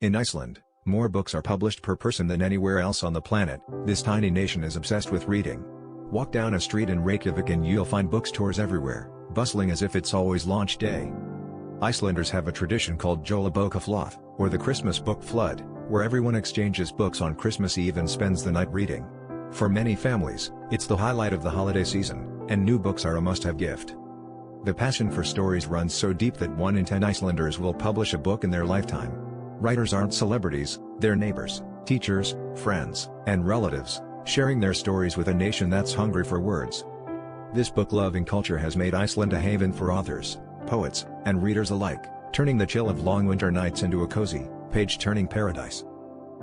In Iceland, more books are published per person than anywhere else on the planet. This tiny nation is obsessed with reading. Walk down a street in Reykjavik and you'll find bookstores everywhere, bustling as if it's always launch day. Icelanders have a tradition called Jólabókaflóð, or the Christmas book flood, where everyone exchanges books on Christmas Eve and spends the night reading. For many families, it's the highlight of the holiday season, and new books are a must-have gift. The passion for stories runs so deep that 1 in 10 Icelanders will publish a book in their lifetime. Writers aren't celebrities, they're neighbors, teachers, friends, and relatives, sharing their stories with a nation that's hungry for words. This book-loving culture has made Iceland a haven for authors, poets, and readers alike, turning the chill of long winter nights into a cozy, page-turning paradise.